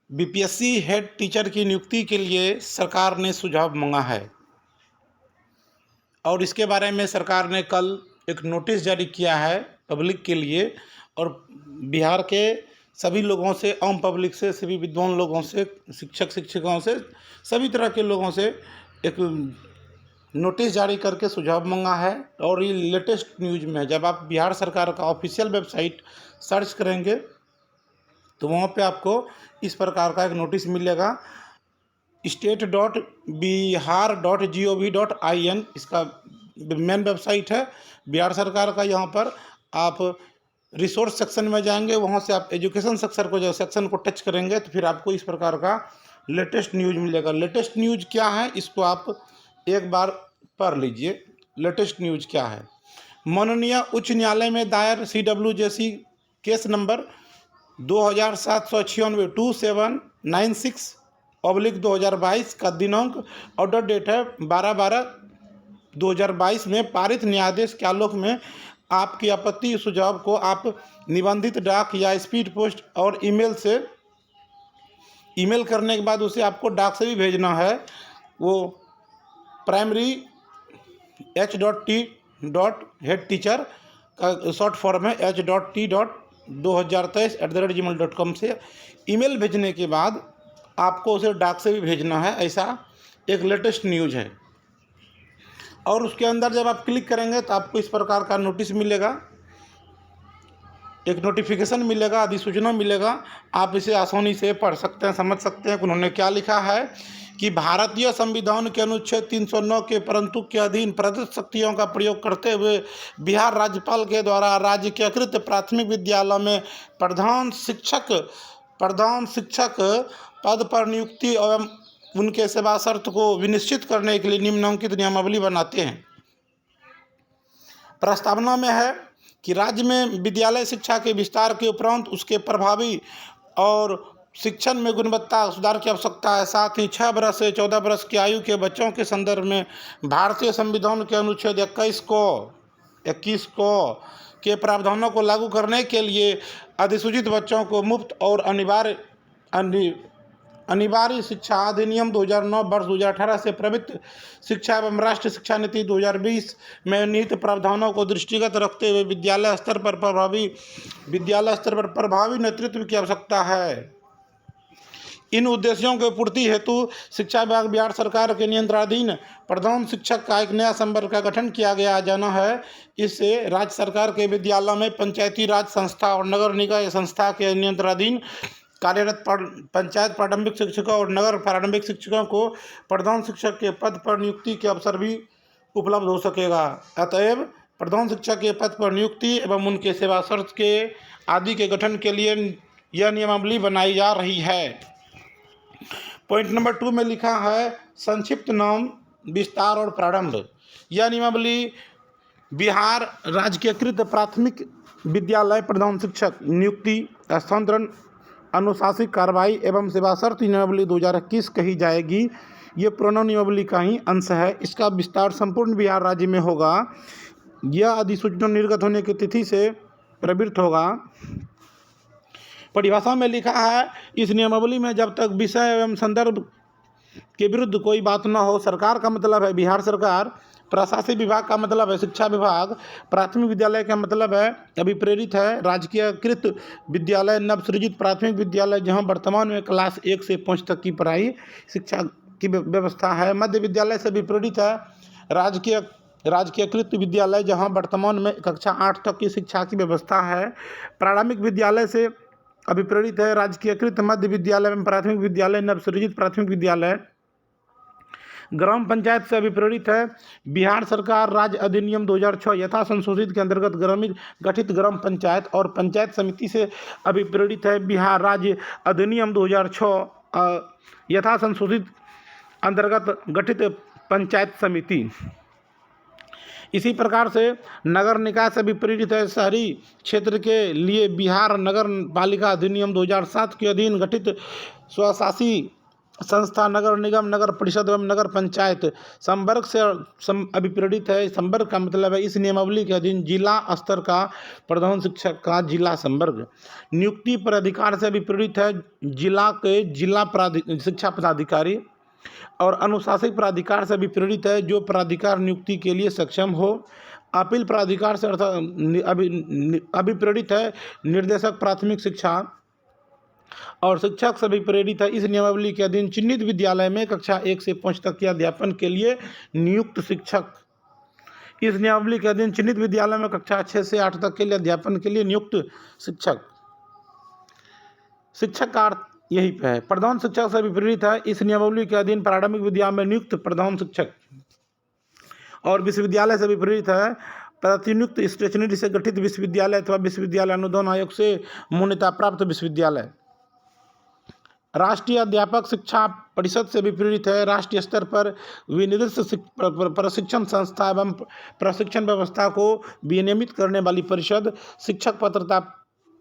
BPSC head teacher की नियुक्ति के लिए सरकार ने सुझाव मांगा है और इसके बारे में सरकार ने कल एक नोटिस जारी किया है पब्लिक के लिए। और बिहार के सभी लोगों से, आम पब्लिक से, सभी विद्वान लोगों से, शिक्षक शिक्षिकाओं से, सभी तरह के लोगों से एक नोटिस जारी करके सुझाव मांगा है। और ये लेटेस्ट न्यूज में है। जब आप बिहार सरकार का ऑफिशियल वेबसाइट सर्च करेंगे तो वहाँ पे आपको इस प्रकार का एक नोटिस मिलेगा। state.bihar.gov.in इसका मेन वेबसाइट है बिहार सरकार का। यहाँ पर आप रिसोर्स सेक्शन में जाएंगे, वहाँ से आप एजुकेशन सेक्शन को टच करेंगे तो फिर आपको इस प्रकार का लेटेस्ट न्यूज मिलेगा। लेटेस्ट न्यूज क्या है इसको आप एक बार पढ़ लीजिए। लेटेस्ट न्यूज क्या है? माननीय उच्च न्यायालय में दायर CWJC केस नंबर 2796/2022 का दिनांक ऑर्डर डेट है 12/12/2022 में पारित न्यायाधीश के आलोक में आपकी आपत्ति सुझाव को आप निबंधित डाक या स्पीड पोस्ट और ईमेल करने के बाद उसे आपको डाक से भी भेजना है। वो प्राइमरी h.t.head टीचर का शॉर्ट फॉर्म है h.t.2023@gmail.com से ईमेल भेजने के बाद आपको उसे डाक से भी भेजना है। ऐसा एक लेटेस्ट न्यूज है। और उसके अंदर जब आप क्लिक करेंगे तो आपको इस प्रकार का नोटिस मिलेगा, एक नोटिफिकेशन मिलेगा, अधिसूचना मिलेगा। आप इसे आसानी से पढ़ सकते हैं, समझ सकते हैं कि उन्होंने क्या लिखा है कि भारतीय संविधान के अनुच्छेद 309 के परंतु के अधीन प्रदत्त शक्तियों का प्रयोग करते हुए बिहार राज्यपाल के द्वारा राज्य के कृत प्राथमिक विद्यालय में प्रधान शिक्षक पद पर नियुक्ति एवं उनके सेवा शर्त को विनिश्चित करने के लिए निम्नलिखित नियमावली बनाते हैं। प्रस्तावना में है कि राज्य में विद्यालय शिक्षा के विस्तार के उपरांत उसके प्रभावी और शिक्षण में गुणवत्ता सुधार की आवश्यकता है। साथ ही 6 वर्ष से 14 वर्ष की आयु के बच्चों के संदर्भ में भारतीय संविधान के अनुच्छेद 21 को के प्रावधानों को लागू करने के लिए अधिसूचित बच्चों को मुफ्त और अनिवार्य शिक्षा अधिनियम 2009 वर्ष 2018 से प्रवृत्त शिक्षा एवं राष्ट्रीय शिक्षा नीति 2020 में निहित प्रावधानों को दृष्टिगत रखते हुए विद्यालय स्तर पर प्रभावी नेतृत्व की आवश्यकता है। इन उद्देश्यों के पूर्ति हेतु शिक्षा विभाग बिहार सरकार के नियंत्रणाधीन प्रधान शिक्षक का एक नया संवर्ग का गठन किया गया जाना है। इससे राज्य सरकार के विद्यालय में पंचायती राज संस्था और नगर निकाय संस्था के नियंत्रणाधीन कार्यरत पंचायत प्रारंभिक शिक्षकों और नगर प्रारंभिक शिक्षकों को प्रधान शिक्षक के पद पर नियुक्ति के अवसर भी उपलब्ध हो सकेगा। अतएव प्रधान शिक्षक के पद पर नियुक्ति एवं उनके सेवा शर्त के आदि के गठन के लिए यह नियमावली बनाई जा रही है। पॉइंट नंबर 2 में लिखा है संक्षिप्त नाम, विस्तार और प्रारंभ। यह नियमावली बिहार राजकीयकृत प्राथमिक विद्यालय प्रधान शिक्षक नियुक्ति, स्थानांतरण, अनुशासित कार्रवाई एवं सेवा शर्त नियमावली 2021 कही जाएगी। ये पुराना नियमावली का ही अंश है। इसका विस्तार संपूर्ण बिहार राज्य में होगा। यह अधिसूचना निर्गत होने की तिथि से प्रवृत्त होगा। परिभाषा में लिखा है इस नियमावली में जब तक विषय एवं संदर्भ के विरुद्ध कोई बात न हो, सरकार का मतलब है बिहार सरकार, प्रशासनिक विभाग का मतलब है शिक्षा विभाग, प्राथमिक विद्यालय का मतलब है अभिप्रेरित है राजकीयकृत विद्यालय, नवसृजित प्राथमिक विद्यालय जहां वर्तमान में क्लास 1 से 5 तक की पढ़ाई शिक्षा की व्यवस्था है। मध्य विद्यालय से विपरीत है राजकीयकृत विद्यालय जहां वर्तमान में कक्षा 8 तक की शिक्षा की व्यवस्था है। प्रारंभिक विद्यालय से अभिप्रेरित है राजकीयकृत मध्य विद्यालय एवं प्राथमिक विद्यालय, नवसृजित प्राथमिक विद्यालय। ग्राम पंचायत से अभिप्रेरित है बिहार सरकार राज्य अधिनियम 2006 यथा संशोधित के अंतर्गत गठित ग्राम पंचायत। और पंचायत समिति से अभिप्रेरित है बिहार राज्य अधिनियम 2006 यथा संशोधित अंतर्गत गठित पंचायत समिति। इसी प्रकार से नगर निकाय से विपरीत है शहरी क्षेत्र के लिए बिहार नगर पालिका अधिनियम 2007 के अधीन गठित स्वशासी संस्था, नगर निगम, नगर परिषद एवं नगर पंचायत संवर्ग से अभिप्रेरित है। संवर्ग का मतलब है इस नियमावली के अधीन जिला स्तर का प्रधान शिक्षक का जिला संवर्ग। नियुक्ति पर अधिकार से अभिप्रेरित है जिला के शिक्षा पदाधिकारी। और अनुशासित प्राधिकार से अभिप्रेरित है जो प्राधिकार नियुक्ति के लिए सक्षम हो। अपील प्राधिकार से अभिप्रेरित है निर्देशक प्राथमिक शिक्षा। और शिक्षक से भी प्रेरित है इस नियमावली के अधीन चिन्हित विद्यालय में कक्षा 1 से 5 तक के अध्यापन के लिए नियुक्त शिक्षक। इस नियमावली के अधीन चिन्हित विद्यालय में कक्षा 6 से 8 तक के लिए अध्यापन के लिए नियुक्त शिक्षक। शिक्षक का अर्थ यही पे है। प्रधान शिक्षक से भी प्रेरित है इस नियमावली के अधीन प्रारंभिक विद्यालय में नियुक्त प्रधान शिक्षक। और विश्वविद्यालय से भी प्रेरित है प्रतिनियुक्त स्टेशनरी से गठित विश्वविद्यालय अथवा विश्वविद्यालय अनुदान आयोग से मान्यता प्राप्त विश्वविद्यालय। राष्ट्रीय अध्यापक शिक्षा परिषद से भी प्रेरित है राष्ट्रीय स्तर पर विनिर्दिष्ट प्रशिक्षण संस्था एवं प्रशिक्षण व्यवस्था को विनियमित करने वाली परिषद। शिक्षक पात्रता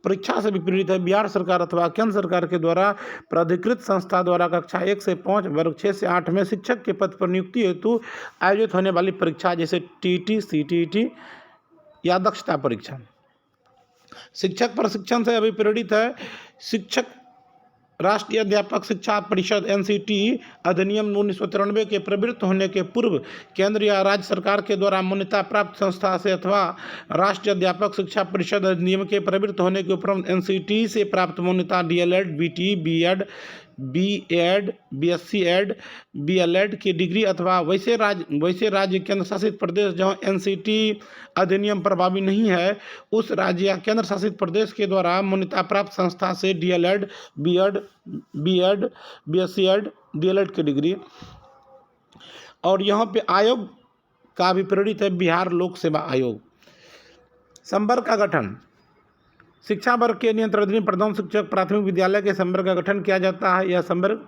परीक्षा से भी प्रेरित है बिहार सरकार अथवा केंद्र सरकार के द्वारा प्राधिकृत संस्था द्वारा कक्षा 1 से 5 वर्ग 6 से 8 में शिक्षक के पद पर नियुक्ति हेतु आयोजित होने वाली परीक्षा जैसे टीटी, सीटीईटी या दक्षता परीक्षा। शिक्षक प्रशिक्षण से अभिप्रेरित है शिक्षक राष्ट्रीय अध्यापक शिक्षा परिषद एनसीटी अधिनियम 1993 के प्रवृत्त होने के पूर्व केंद्र या राज्य सरकार के द्वारा मान्यता प्राप्त संस्था से अथवा राष्ट्रीय अध्यापक शिक्षा परिषद अधिनियम के प्रवृत्त होने के उपरांत एनसीटी से प्राप्त मान्यता DElEd, BT, BEd, BEd, BSc Ed, BElEd की डिग्री अथवा वैसे राज्य केंद्र शासित प्रदेश जहां एनसीटी अधिनियम प्रभावी नहीं है उस राज्य या केंद्र शासित प्रदेश के द्वारा मान्यता प्राप्त संस्था से DElEd, BEd, BSc Ed, DElEd की डिग्री। और यहाँ पे आयोग का भी प्रेरित है बिहार लोक सेवा आयोग। संवर्ग का गठन शिक्षा वर्ग के नियंत्रणाधीन प्रधान शिक्षक प्राथमिक विद्यालय के संवर्ग का गठन किया जाता है। यह संवर्ग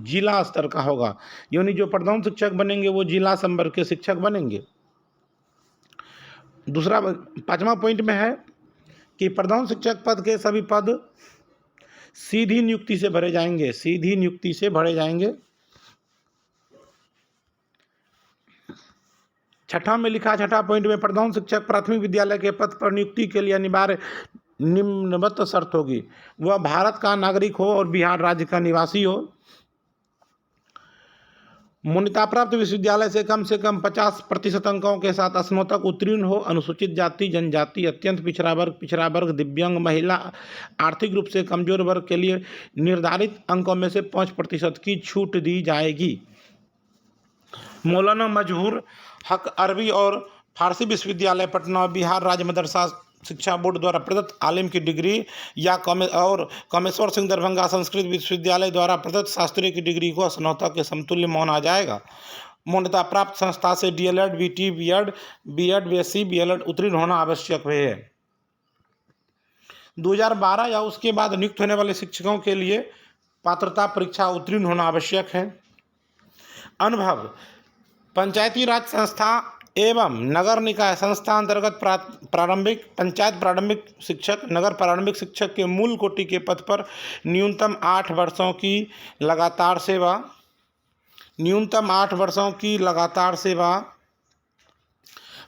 जिला स्तर का होगा, यानी जो प्रधान शिक्षक बनेंगे वो जिला संवर्ग के शिक्षक बनेंगे। दूसरा 5वां पॉइंट में है कि प्रधान शिक्षक पद के सभी पद सीधी नियुक्ति से भरे जाएंगे, सीधी नियुक्ति से भरे जाएंगे। 6 में लिखा 6 पॉइंट में प्रधान शिक्षक प्राथमिक विद्यालय के पद पर नियुक्ति के लिए अनिवार्य निम्नवत शर्त होगी। वह भारत का नागरिक हो और बिहार राज्य का निवासी हो। मान्यता प्राप्त विश्वविद्यालय से कम 50% अंकों के साथ स्नातक उत्तीर्ण हो। अनुसूचित जाति, जनजाति, अत्यंत पिछड़ा वर्ग, दिव्यांग, महिला, आर्थिक रूप से कमजोर वर्ग के लिए निर्धारित अंकों में से 5% की छूट दी जाएगी। मौलाना मजहूर हक अरबी और फारसी विश्वविद्यालय पटना बिहार राज्य मदरसा शिक्षा बोर्ड द्वारा प्रदत्त आलिम की डिग्री या कामेश्वर सिंह दरभंगा संस्कृत विश्वविद्यालय द्वारा प्रदत्त शास्त्री की डिग्री को स्नातक के समतुल्य माना जाएगा। मान्यता प्राप्त संस्था से DElEd, BT, BEd, BSc, BElEd उत्तीर्ण होना आवश्यक है। 2012 या उसके बाद नियुक्त होने वाले शिक्षकों के लिए पात्रता परीक्षा उत्तीर्ण होना आवश्यक है। अनुभव पंचायती राज संस्था एवं नगर निकाय संस्था अंतर्गत पंचायत प्रारंभिक शिक्षक, नगर प्रारंभिक शिक्षक के मूल कोटि के पद पर न्यूनतम 8 वर्षों की लगातार सेवा, न्यूनतम 8 वर्षों की लगातार सेवा।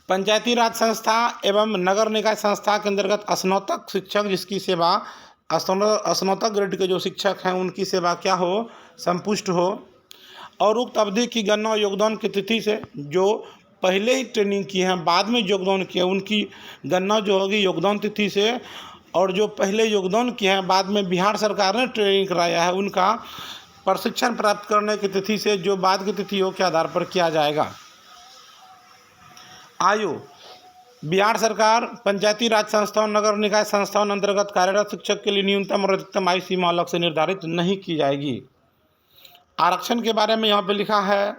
पंचायती राज संस्था एवं नगर निकाय संस्था के अंतर्गत स्नातक शिक्षक जिसकी सेवा स्नातक ग्रेड के जो शिक्षक हैं उनकी सेवा क्या हो, संपुष्ट हो। और उक्त अवधि की गणना योगदान की तिथि से, जो पहले ही ट्रेनिंग किए हैं बाद में योगदान किया उनकी गणना जो होगी योगदान तिथि से, और जो पहले योगदान किए हैं बाद में बिहार सरकार ने ट्रेनिंग कराया है उनका प्रशिक्षण प्राप्त करने की तिथि से जो बाद की तिथि हो के आधार पर किया जाएगा। आयु बिहार सरकार पंचायती राज संस्थाओं, नगर निकाय संस्थाओं अंतर्गत कार्यरत शिक्षक के लिए न्यूनतम और अधिकतम आयु सीमा अलग से निर्धारित नहीं की जाएगी। आरक्षण के बारे में यहाँ पे लिखा है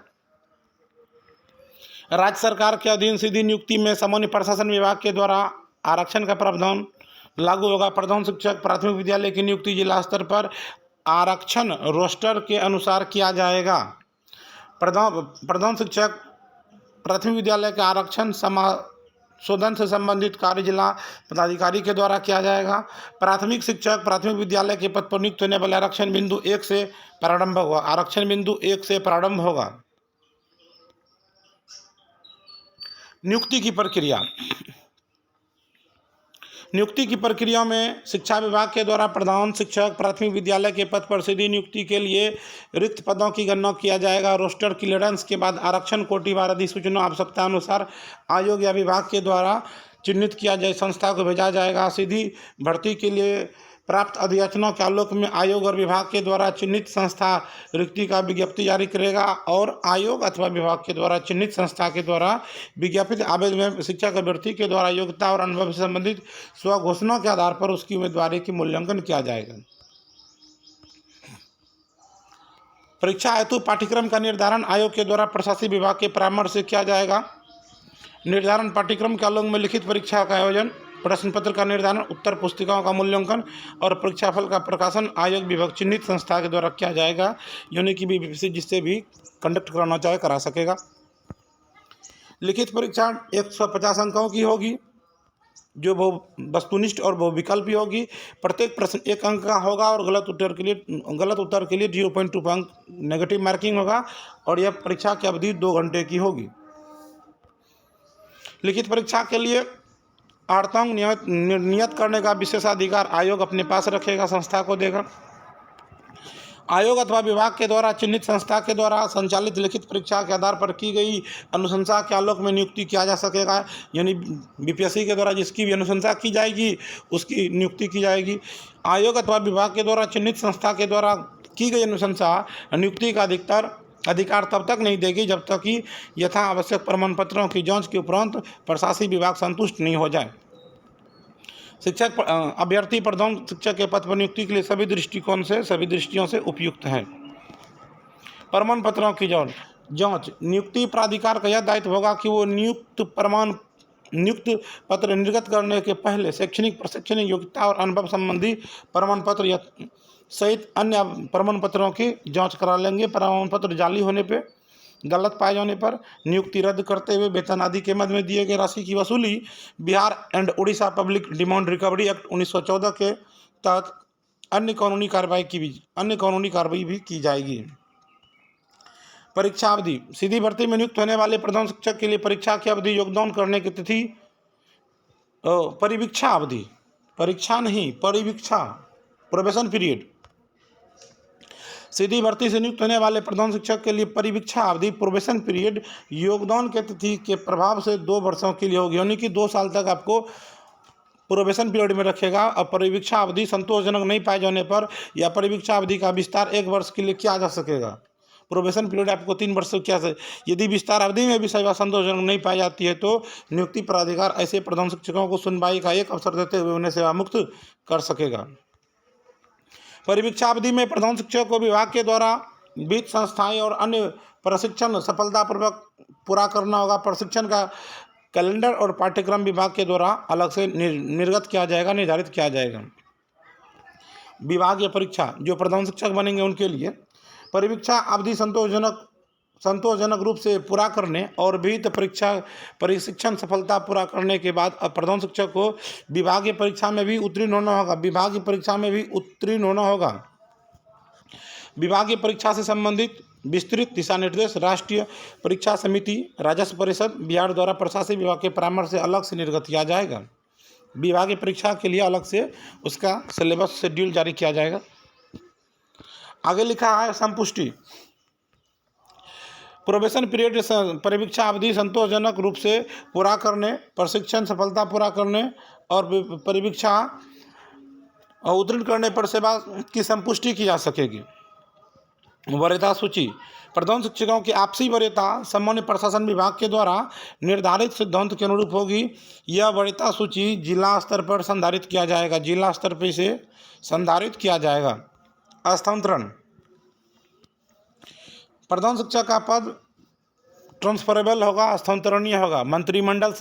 राज्य सरकार के अधीन सीधी नियुक्ति में सामान्य प्रशासन विभाग के द्वारा आरक्षण का प्रावधान लागू होगा। प्रधान शिक्षक प्राथमिक विद्यालय की नियुक्ति जिला स्तर पर आरक्षण रोस्टर के अनुसार किया जाएगा। प्रधान शिक्षक प्राथमिक विद्यालय का आरक्षण शोधन से संबंधित कार्य जिला पदाधिकारी के द्वारा किया जाएगा। प्राथमिक शिक्षक प्राथमिक विद्यालय के पद पर नियुक्त होने वाले आरक्षण बिंदु 1 से प्रारंभ होगा। आरक्षण बिंदु 1 से प्रारंभ होगा। नियुक्ति की प्रक्रिया। नियुक्ति की प्रक्रिया में शिक्षा विभाग के द्वारा प्रधान शिक्षक प्राथमिक विद्यालय के पद पर सीधी नियुक्ति के लिए रिक्त पदों की गणना किया जाएगा। रोस्टर क्लियरेंस के बाद आरक्षण कोटिवार अधिसूचना आवश्यकता अनुसार आयोग या विभाग के द्वारा चिन्हित किया जाए संस्था को भेजा जाएगा। सीधी भर्ती के लिए प्राप्त अधियाचनों के आलोक में आयोग और विभाग के द्वारा चिन्हित संस्था रिक्ति का विज्ञप्ति जारी करेगा और आयोग अथवा विभाग के द्वारा चिन्हित संस्था के द्वारा विज्ञापित आवेदन में शिक्षक अभ्यर्थी के द्वारा योग्यता और अनुभव से संबंधित स्वघोषणा के आधार पर उसकी उम्मीदवारी की मूल्यांकन किया जाएगा। परीक्षा हेतु पाठ्यक्रम का निर्धारण आयोग के द्वारा प्रशासनिक विभाग के परामर्श से किया जाएगा। निर्धारण पाठ्यक्रम के आलोक में लिखित परीक्षा का आयोजन, प्रश्न पत्र का निर्धारण, उत्तर पुस्तिकाओं का मूल्यांकन और परीक्षाफल का प्रकाशन आयोग विभाग चिन्हित संस्था के द्वारा किया जाएगा, यानी कि बीपीएससी जिससे भी कंडक्ट कराना चाहे करा सकेगा। लिखित परीक्षा 150 अंकों की होगी, जो बहु वस्तुनिष्ठ और बहुविकल्पी होगी। प्रत्येक प्रश्न 1 अंक का होगा और गलत उत्तर के लिए 0.2 अंक नेगेटिव मार्किंग होगा और यह परीक्षा की अवधि 2 घंटे की होगी। लिखित परीक्षा के लिए आर्तांक नियत करने का विशेषाधिकार आयोग अपने पास रखेगा, संस्था को देगा। आयोग अथवा विभाग के द्वारा चिन्हित संस्था के द्वारा संचालित लिखित परीक्षा के आधार पर की गई अनुशंसा के आलोक में नियुक्ति किया जा सकेगा, यानी बीपीएससी के द्वारा जिसकी भी अनुशंसा की जाएगी उसकी नियुक्ति की जाएगी। आयोग अथवा विभाग के द्वारा चिन्हित संस्था के द्वारा की गई अनुशंसा नियुक्ति का अधिकार तब तक नहीं देगी जब तक कि यथा आवश्यक प्रमाण पत्रों की जांच के उपरांत प्रशासनिक विभाग संतुष्ट नहीं हो जाए। शिक्षक अभ्यर्थी प्रधान शिक्षक के पद पर नियुक्ति के लिए सभी दृष्टियों से उपयुक्त है। प्रमाण पत्रों की जांच नियुक्ति प्राधिकार का यह दायित्व होगा कि वो नियुक्त पत्र निर्गत करने के पहले शैक्षणिक प्रशिक्षण योग्यता और अनुभव संबंधी प्रमाण पत्र सहित अन्य प्रमाण पत्रों की जांच करा लेंगे। प्रमाण पत्र जाली होने पर, गलत पाए जाने पर नियुक्ति रद्द करते हुए वेतन आदि के मद में दिए गए राशि की वसूली Bihar and Orissa public demand recovery act 1914 के तहत अन्य कानूनी कार्रवाई भी की जाएगी। परीक्षा अवधि। सीधी भर्ती में नियुक्त होने वाले प्रधान शिक्षक के लिए परीक्षा की अवधि योगदान करने की तिथि परिवीक्षा अवधि, परीक्षा नहीं परिवीक्षा, प्रोबेशन पीरियड। सीधी भर्ती से नियुक्त होने वाले प्रधान शिक्षक के लिए परिवीक्षा अवधि प्रोबेशन पीरियड योगदान के तिथि के प्रभाव से 2 वर्षों के लिए होगी, यानी कि 2 साल तक आपको प्रोबेशन पीरियड में रखेगा। और परिवीक्षा अवधि संतोषजनक नहीं पाए जाने पर या परिवीक्षा अवधि का विस्तार 1 वर्ष के लिए किया जा सकेगा। प्रोबेशन पीरियड आपको 3 वर्ष किया से यदि विस्तार अवधि में भी सेवा संतोषजनक नहीं पाई जाती है तो नियुक्ति प्राधिकार ऐसे प्रधान शिक्षकों को सुनवाई का एक अवसर देते हुए उन्हें सेवा मुक्त कर सकेगा। परिवीक्षा अवधि में प्रधान शिक्षक को विभाग के द्वारा वित्त संस्थाएं और अन्य प्रशिक्षण सफलतापूर्वक पूरा करना होगा। प्रशिक्षण का कैलेंडर और पाठ्यक्रम विभाग के द्वारा अलग से निर्धारित किया जाएगा। विभागीय परीक्षा जो प्रधान शिक्षक बनेंगे उनके लिए परिवीक्षा अवधि संतोषजनक रूप से पूरा करने और विहित प्रशिक्षण सफलता पूरा करने के बाद प्रधान शिक्षक को विभागीय परीक्षा में भी उत्तीर्ण होना होगा। विभागीय परीक्षा से संबंधित विस्तृत दिशा निर्देश राष्ट्रीय परीक्षा समिति, राजस्व परिषद, बिहार द्वारा प्रशासनिक विभाग के परामर्श से अलग से निर्गत किया जाएगा। विभागीय परीक्षा के लिए अलग से उसका सिलेबस शेड्यूल जारी किया जाएगा। आगे लिखा है संपुष्टि। प्रोबेशन पीरियड परिवीक्षा अवधि संतोषजनक रूप से पूरा करने, प्रशिक्षण सफलता पूरा करने और परिवीक्षा उत्तीर्ण करने पर सेवा की संपुष्टि की जा सकेगी। वरीयता सूची। प्रधान शिक्षकों की आपसी वरीयता सामान्य प्रशासन विभाग के द्वारा निर्धारित सिद्धांत के अनुरूप होगी। यह वरीयता सूची जिला स्तर पर संधारित किया जाएगा। जिला स्तर पर इसे संधारित किया जाएगा। स्थानांतरण। प्रधान शिक्षक का पद ट्रांसफरेबल होगा, स्थानांतरणीय होगा। मंत्रिमंडल,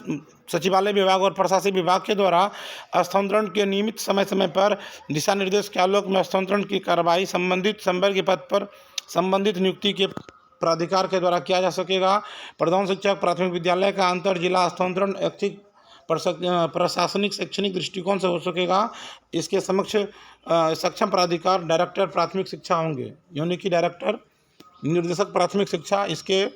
सचिवालय विभाग और प्रशासनिक विभाग के द्वारा स्थानांतरण के नियमित समय पर दिशा निर्देश के आलोक में स्थानांतरण की कार्रवाई संबंधित संवर्गीय पद पर संबंधित नियुक्ति के प्राधिकार के द्वारा किया जा सकेगा। प्रधान शिक्षक प्राथमिक विद्यालय का अंतर जिला स्थानांतरण ऐच्छिक प्रशासनिक शैक्षणिक दृष्टिकोण से हो सकेगा। इसके समक्ष सक्षम प्राधिकार डायरेक्टर प्राथमिक शिक्षा होंगे, यानी कि डायरेक्टर निर्देशक प्राथमिक शिक्षा इसके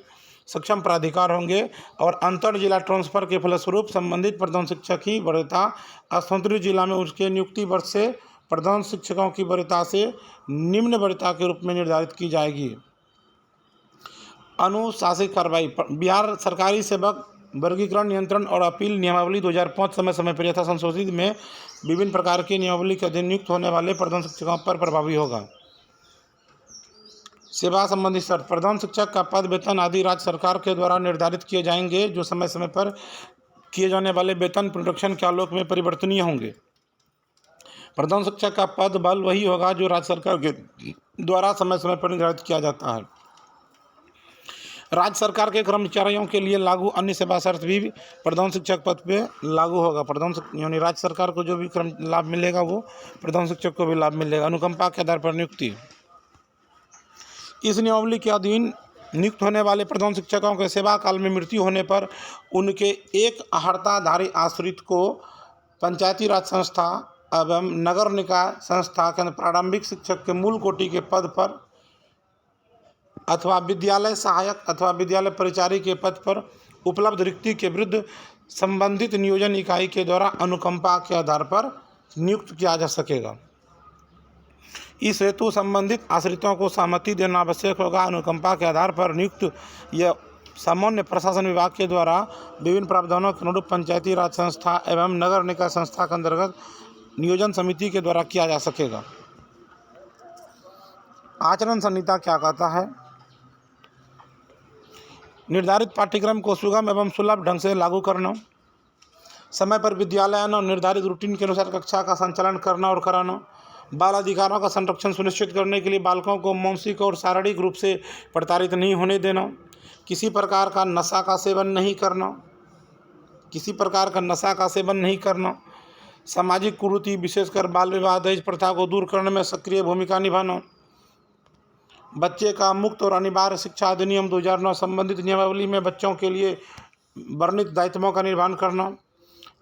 सक्षम प्राधिकार होंगे। और अंतर जिला ट्रांसफर के फलस्वरूप संबंधित प्रधान शिक्षक की वरीयता स्थानांतरित जिला में उसके नियुक्ति वर्ष से प्रधान शिक्षकों की वरीयता से निम्न वरीयता के रूप में निर्धारित की जाएगी। अनुशासित कार्रवाई। बिहार सरकारी सेवक वर्गीकरण नियंत्रण और अपील नियमावली 2005 समय समय पर यथा संशोधित में विभिन्न प्रकार की नियमावली के अधीन नियुक्त होने वाले प्रधान शिक्षकों पर प्रभावी होगा। सेवा संबंधी शर्त। प्रधान शिक्षक का पद, वेतन आदि राज्य सरकार के द्वारा निर्धारित किए जाएंगे, जो समय समय पर किए जाने वाले वेतन प्रोडक्शन के आलोक में परिवर्तनीय होंगे। प्रधान शिक्षक का पद बल वही होगा जो राज्य सरकार के द्वारा समय समय पर निर्धारित किया जाता है। राज्य सरकार के कर्मचारियों के लिए लागू अन्य सेवा शर्त भी प्रधान शिक्षक पद पे लागू होगा। यानी राज्य सरकार को जो भी लाभ मिलेगा वो प्रधान शिक्षक को भी लाभ मिलेगा। अनुकंपा के आधार पर नियुक्ति। इस नियमावली के अधीन नियुक्त होने वाले प्रधान शिक्षकों के सेवा काल में मृत्यु होने पर उनके एक अर्हताधारी आश्रित को पंचायती राज संस्था एवं नगर निकाय संस्था के प्रारंभिक शिक्षक के मूल कोटि के पद पर अथवा विद्यालय सहायक अथवा विद्यालय परिचारी के पद पर उपलब्ध रिक्ति के विरुद्ध संबंधित नियोजन इकाई के द्वारा अनुकंपा के आधार पर नियुक्त किया जा सकेगा। इस हेतु संबंधित आश्रितों को सहमति देना आवश्यक होगा। अनुकंपा के आधार पर नियुक्त यह सामान्य प्रशासन विभाग के द्वारा विभिन्न प्रावधानों के अनुरूप पंचायती राज संस्था एवं नगर निकाय संस्था के अंतर्गत नियोजन समिति के द्वारा किया जा सकेगा। आचरण संहिता क्या कहता है? निर्धारित पाठ्यक्रम को सुगम एवं सुलभ ढंग से लागू करना, समय पर विद्यालय आना और निर्धारित रूटीन के अनुसार कक्षा का संचालन करना और कराना, बाल अधिकारों का संरक्षण सुनिश्चित करने के लिए बालकों को मानसिक और शारीरिक रूप से प्रताड़ित नहीं होने देना, किसी प्रकार का नशा का सेवन नहीं करना, सामाजिक कुरीति विशेषकर बाल विवाह दहेज प्रथा को दूर करने में सक्रिय भूमिका निभाना, बच्चे का मुक्त और अनिवार्य शिक्षा अधिनियम 2009 संबंधित नियमावली में बच्चों के लिए वर्णित दायित्वों का निर्वहन करना,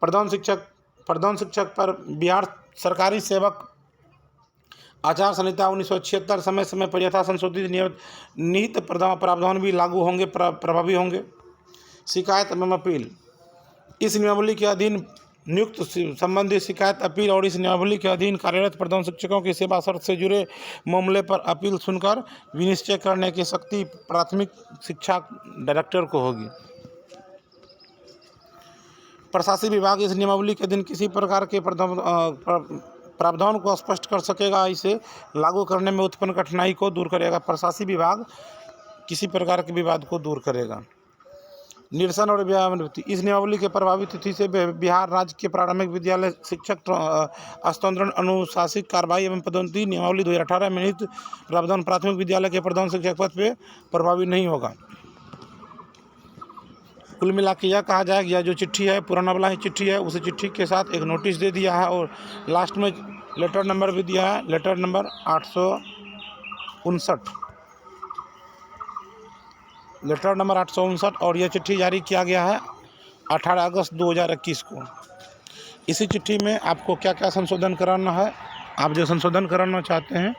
प्रधान शिक्षक पर बिहार सरकारी सेवक आचार संहिता 1976 समय समय पर यथा संशोधित निहित प्रावधान भी लागू होंगे, प्रभावी होंगे। शिकायत एवं अपील। इस नियमावली के अधीन नियुक्त संबंधी शिकायत, अपील और इस नियमावली के अधीन कार्यरत प्रधान शिक्षकों की सेवा शर्त से जुड़े मामले पर अपील सुनकर विनिश्चय करने की शक्ति प्राथमिक शिक्षा डायरेक्टर को होगी। प्रशासनिक विभाग इस नियमावली के अधीन किसी प्रकार के प्रावधान को स्पष्ट कर सकेगा, इसे लागू करने में उत्पन्न कठिनाई को दूर करेगा। प्रशासनिक विभाग किसी प्रकार के विवाद को दूर करेगा। निरसन और व्यावृत्ति। इस नियमावली के प्रभावी तिथि से बिहार राज्य के प्रारंभिक विद्यालय शिक्षक हस्तांतरण, अनुशासित कार्रवाई एवं पदोन्नति नियमावली 2018 में निहित प्रावधान प्राथमिक विद्यालय के प्रधान शिक्षक पद पे प्रभावी नहीं होगा। कुल मिला के यह कहा जाए कि यह जो चिट्ठी है, पुराना वाला ही चिट्ठी है, उसी चिट्ठी के साथ एक नोटिस दे दिया है और लास्ट में लेटर नंबर भी दिया है, लेटर नंबर 859, लेटर नंबर 859, और यह चिट्ठी जारी किया गया है 18 अगस्त 2021 को। इसी चिट्ठी में आपको क्या क्या संशोधन कराना है, आप जो संशोधन कराना चाहते हैं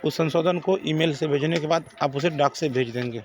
उस संशोधन को ईमेल से भेजने के बाद आप उसे डाक से भेज देंगे।